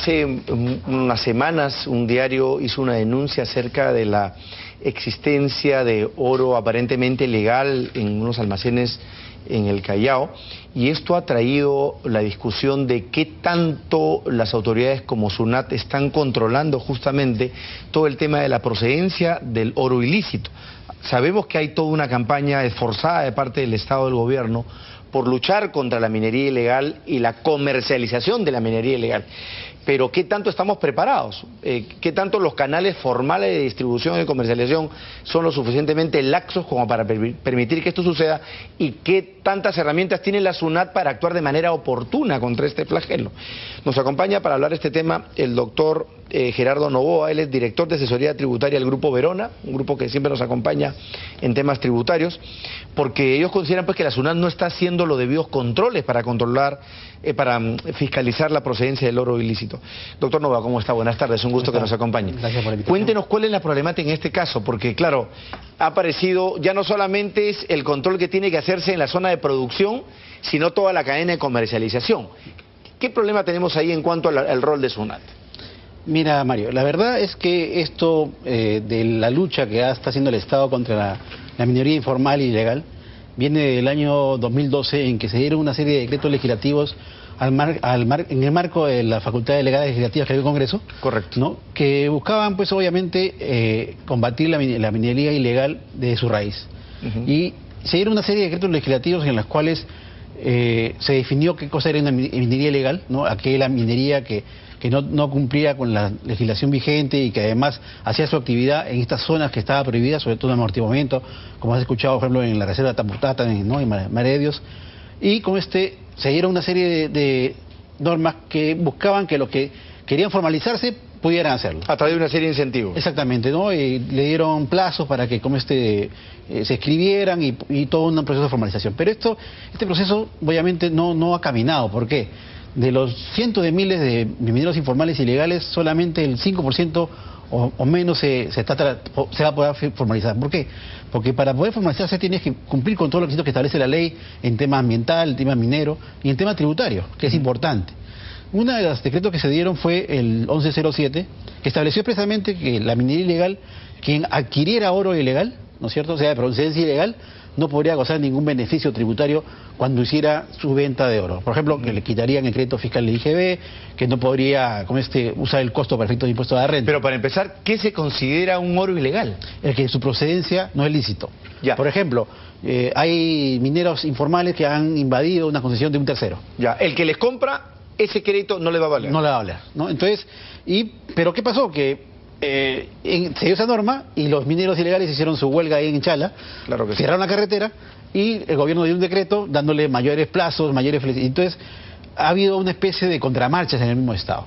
Hace unas semanas un diario hizo una denuncia acerca de la existencia de oro aparentemente legal en unos almacenes en el Callao, y esto ha traído la discusión de qué tanto las autoridades como SUNAT están controlando justamente todo el tema de la procedencia del oro ilícito. Sabemos que hay toda una campaña esforzada de parte del Estado del Gobierno por luchar contra la minería ilegal y la comercialización de la minería ilegal. Pero ¿qué tanto estamos preparados? ¿Qué tanto los canales formales de distribución y comercialización son lo suficientemente laxos como para permitir que esto suceda? ¿Y qué tantas herramientas tiene la SUNAT para actuar de manera oportuna contra este flagelo? Nos acompaña para hablar de este tema el doctor Gerardo Novoa. Él es director de asesoría tributaria del Grupo Verona, un grupo que siempre nos acompaña en temas tributarios, porque ellos consideran pues que la SUNAT no está haciendo los debidos controles para controlar, para fiscalizar la procedencia del oro ilícito. Doctor Novoa, ¿cómo está? Buenas tardes, un gusto que nos acompañe. Gracias por la invitación. Cuéntenos cuál es la problemática en este caso, porque claro, ha aparecido, ya no solamente es el control que tiene que hacerse en la zona de producción, sino toda la cadena de comercialización. ¿Qué problema tenemos ahí en cuanto al rol de SUNAT? Mira, Mario, la verdad es que esto de la lucha que está haciendo el Estado contra la minería informal y ilegal viene del año 2012, en que se dieron una serie de decretos legislativos en el marco de las facultades legales legislativas que hay en el Congreso. Correcto. ¿No? Que buscaban, pues obviamente, combatir la minería ilegal de su raíz. Y se dieron una serie de decretos legislativos en los cuales se definió qué cosa era una minería ilegal, ¿no? Aquella minería que no cumplía con la legislación vigente y que además hacía su actividad en estas zonas que estaba prohibida, sobre todo en amortiguamiento, como has escuchado, por ejemplo, en la reserva de Taputata, ¿no? En María de Dios. Y con se dieron una serie de normas que buscaban que los que querían formalizarse pudieran hacerlo. A través de una serie de incentivos. Exactamente, ¿no? Y le dieron plazos para que se escribieran y todo un proceso de formalización. Pero este proceso obviamente no ha caminado. ¿Por qué? De los cientos de miles de mineros informales ilegales, solamente el 5% o menos se va a poder formalizar. ¿Por qué? Porque para poder formalizarse tienes que cumplir con todos los requisitos que establece la ley en tema ambiental, en tema minero y en tema tributario, que es importante. Uno de los decretos que se dieron fue el 1107, que estableció expresamente que la minería ilegal, quien adquiriera oro ilegal, ¿no es cierto?, o sea, de procedencia ilegal, no podría gozar ningún beneficio tributario cuando hiciera su venta de oro. Por ejemplo, que le quitarían el crédito fiscal del IGB, que no podría usar el costo para efectos de impuesto de renta. Pero para empezar, ¿qué se considera un oro ilegal? El que su procedencia no es lícito. Ya. Por ejemplo, hay mineros informales que han invadido una concesión de un tercero. Ya, el que les compra, ese crédito no le va a valer. No le va a valer, ¿no? Entonces, pero ¿qué pasó? Que se dio esa norma y los mineros ilegales hicieron su huelga ahí en Chala, claro que sí. Cerraron la carretera y el gobierno dio un decreto dándole mayores plazos, mayores flexibilidades. Entonces ha habido una especie de contramarchas en el mismo estado.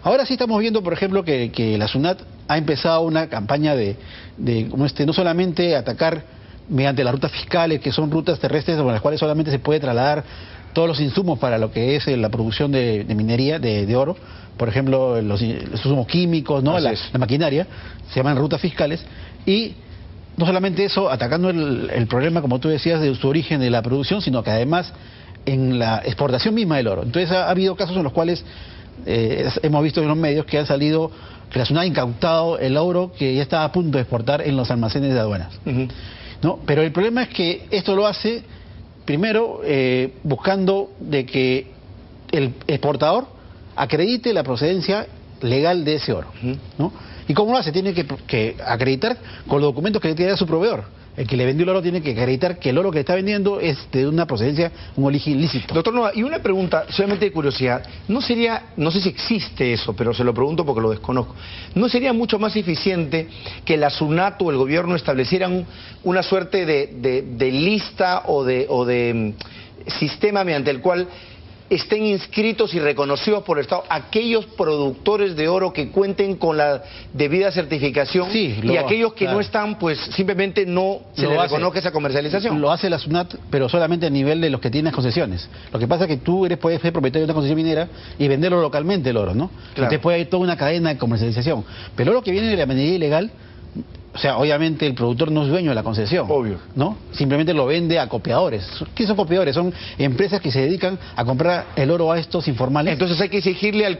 Ahora sí estamos viendo, por ejemplo, que la SUNAT ha empezado una campaña de no solamente atacar mediante las rutas fiscales, que son rutas terrestres sobre las cuales solamente se puede trasladar todos los insumos para lo que es la producción de minería, de oro, por ejemplo, los insumos químicos, ¿no? La maquinaria, se llaman rutas fiscales, y no solamente eso, atacando el problema, como tú decías, de su origen de la producción, sino que además en la exportación misma del oro. Entonces ha habido casos en los cuales hemos visto en los medios que han salido, que la SUNAT ha incautado el oro que ya estaba a punto de exportar en los almacenes de aduanas. ¿No? Pero el problema es que esto lo hace primero buscando de que el exportador acredite la procedencia legal de ese oro, ¿no? ¿Y cómo lo hace? Tiene que acreditar con los documentos que le tiene a su proveedor. El que le vendió el oro tiene que acreditar que el oro que le está vendiendo es de una procedencia, un origen ilícito. Doctor Novoa, y una pregunta, solamente de curiosidad, no sé si existe eso, pero se lo pregunto porque lo desconozco, ¿no sería mucho más eficiente que la SUNAT o el gobierno establecieran una suerte de lista o de sistema mediante el cual estén inscritos y reconocidos por el Estado aquellos productores de oro que cuenten con la debida certificación, y aquellos que no están, pues simplemente no se les reconoce esa comercialización? Lo hace la SUNAT, pero solamente a nivel de los que tienen concesiones. Lo que pasa es que tú puedes ser propietario de una concesión minera y venderlo localmente el oro, ¿no? Claro. Entonces puede haber toda una cadena de comercialización. Pero el oro que viene de la minería ilegal o sea, obviamente el productor no es dueño de la concesión. Obvio. ¿No? Simplemente lo vende a copiadores. ¿Qué son copiadores? Son empresas que se dedican a comprar el oro a estos informales. Entonces hay que exigirle al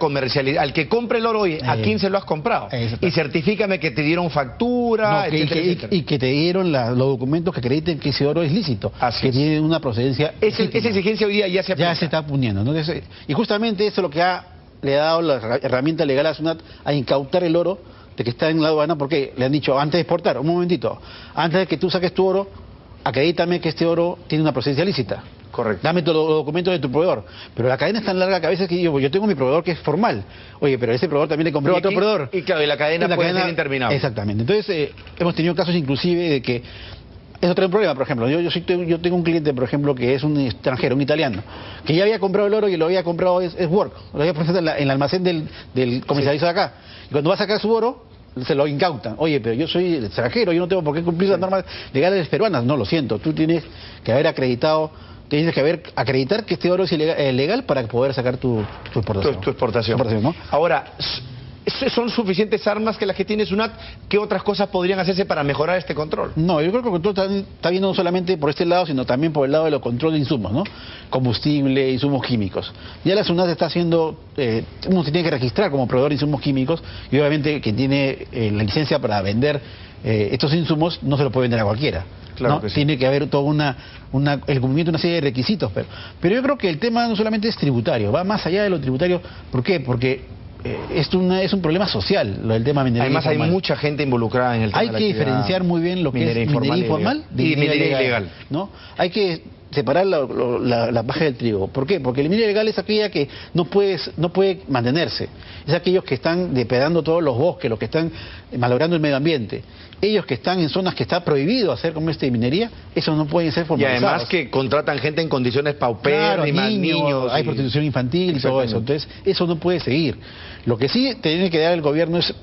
al que compre el oro, oye, ¿a quién se lo has comprado? Y certifícame que te dieron factura, etcétera. Y que te dieron los documentos que acrediten que ese oro es lícito, que tiene una procedencia. Esa exigencia hoy día ya se aplica. Ya se está poniendo. Entonces, y justamente eso es lo que le ha dado la herramienta legal a SUNAT a incautar el oro de que está en la aduana, porque le han dicho, antes de exportar, un momentito, antes de que tú saques tu oro, acredítame que este oro tiene una procedencia lícita. Correcto. Dame todos los documentos de tu proveedor. Pero la cadena es tan larga que a veces que yo tengo mi proveedor que es formal. Oye, pero ese proveedor también le compró a otro proveedor. Y claro, y la cadena puede ser interminable. Exactamente. Entonces, hemos tenido casos inclusive de que eso trae un problema. Por ejemplo, yo tengo un cliente, por ejemplo, que es un extranjero, un italiano, que ya había comprado el oro y lo había comprado es Work, lo había puesto en el almacén del comercializador de acá. Y cuando va a sacar su oro, se lo incautan. Oye, pero yo soy extranjero, yo no tengo por qué cumplir las normas legales peruanas. No, lo siento, tú tienes que haber acreditar que este oro es legal para poder sacar tu exportación. Tu exportación. ¿No? Ahora, ¿son suficientes armas que las que tiene SUNAT? ¿Qué otras cosas podrían hacerse para mejorar este control? No, yo creo que el control está viendo no solamente por este lado, sino también por el lado de los control de insumos, ¿no? Combustible, insumos químicos. Ya la SUNAT está haciendo, uno se tiene que registrar como proveedor de insumos químicos, y obviamente quien tiene la licencia para vender estos insumos no se lo puede vender a cualquiera. Claro, ¿no? Sí. Tiene que haber todo el cumplimiento de una serie de requisitos. Pero yo creo que el tema no solamente es tributario, va más allá de lo tributario. ¿Por qué? Porque es un problema social, lo del tema minería informal. Además hay mucha gente involucrada en el tema. Hay que diferenciar muy bien lo que es minería informal de minería ilegal, ¿no? Hay que separar la paja del trigo. ¿Por qué? Porque la minería ilegal es aquella que no puede mantenerse. Es aquellos que están depredando todos los bosques, los que están malogrando el medio ambiente. Ellos que están en zonas que está prohibido hacer como minería, esos no pueden ser formalizados. Y además que contratan gente en condiciones paupérrimas, claro, niños, hay prostitución infantil y todo eso. Entonces, eso no puede seguir. Lo que sí tiene que dar el gobierno es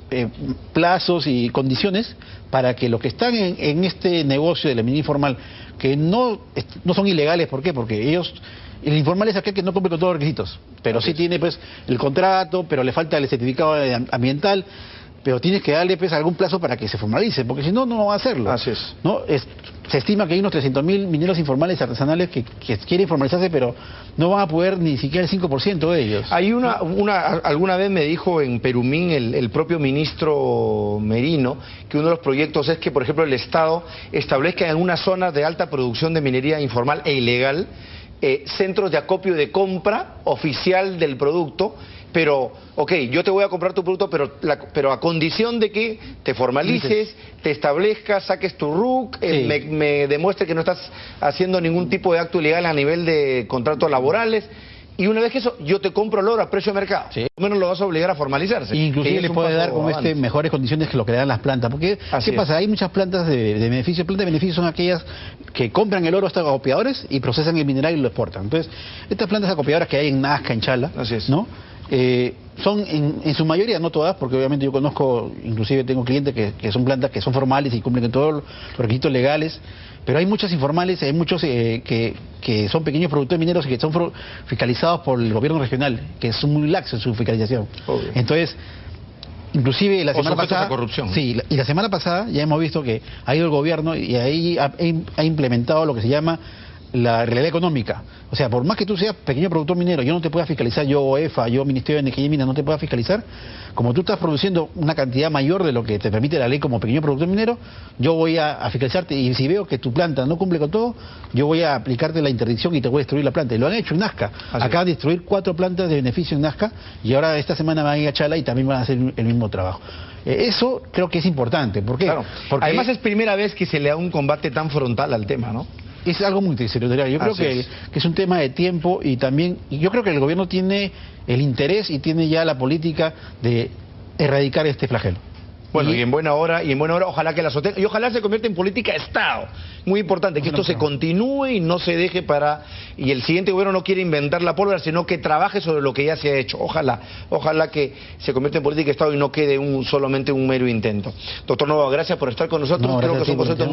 plazos y condiciones para que los que están en este negocio de la minería informal, que no son ilegales, ¿por qué? Porque el informal es aquel que no cumple con todos los requisitos, pero sí tiene pues el contrato, pero le falta el certificado ambiental, pero tienes que darle pues algún plazo para que se formalice, porque si no, no va a hacerlo. Así es. ¿No? Se estima que hay unos 300.000 mineros informales artesanales que quieren formalizarse, pero no van a poder ni siquiera el 5% de ellos. Hay alguna vez me dijo en Perumín el propio ministro Merino que uno de los proyectos es que, por ejemplo, el Estado establezca en algunas zonas de alta producción de minería informal e ilegal centros de acopio de compra oficial del producto. Pero, ok, yo te voy a comprar tu producto, pero a condición de que te formalices, te establezcas, saques tu RUC, me demuestre que no estás haciendo ningún tipo de acto ilegal a nivel de contratos laborales. Y una vez que eso, yo te compro el oro a precio de mercado. Sí. Por lo menos lo vas a obligar a formalizarse. Inclusive le puede dar como mejores condiciones que lo que le dan las plantas. Porque, ¿qué pasa? Hay muchas plantas de beneficio. Plantas de beneficio son aquellas que compran el oro a estos acopiadores y procesan el mineral y lo exportan. Entonces, estas plantas acopiadoras que hay en Nazca, en Chala, ¿no? Son en su mayoría, no todas, porque obviamente yo conozco, inclusive tengo clientes que son plantas que son formales y cumplen con todos los requisitos legales, pero hay muchas informales, hay muchos que son pequeños productores mineros y que son fiscalizados por el gobierno regional, que son muy laxos en su fiscalización. Obvio. Entonces, inclusive la semana pasada, corrupción. Sí, y la semana pasada ya hemos visto que ha ido el gobierno y ahí ha implementado lo que se llama la realidad económica. O sea, por más que tú seas pequeño productor minero, yo no te pueda fiscalizar, yo EFA, yo Ministerio de Energía y Minas no te pueda fiscalizar, como tú estás produciendo una cantidad mayor de lo que te permite la ley como pequeño productor minero, yo voy a fiscalizarte y si veo que tu planta no cumple con todo, yo voy a aplicarte la interdicción y te voy a destruir la planta. Y lo han hecho en Nazca. Acaban de destruir 4 plantas de beneficio en Nazca y ahora esta semana van a ir a Chala y también van a hacer el mismo trabajo. Eso creo que es importante. ¿Por qué? Claro. Porque además es primera vez que se le da un combate tan frontal al tema, ¿no? Es algo multisectorial. Yo creo que es un tema de tiempo y también yo creo que el gobierno tiene el interés y tiene ya la política de erradicar este flagelo. Bueno, y en buena hora, ojalá que la sostenga, y ojalá se convierta en política de Estado. Muy importante, que esto se continúe y no se deje y el siguiente gobierno no quiere inventar la pólvora, sino que trabaje sobre lo que ya se ha hecho. Ojalá que se convierta en política de Estado y no quede solamente un mero intento. Doctor Novoa, gracias por estar con nosotros. Creo que es un concepto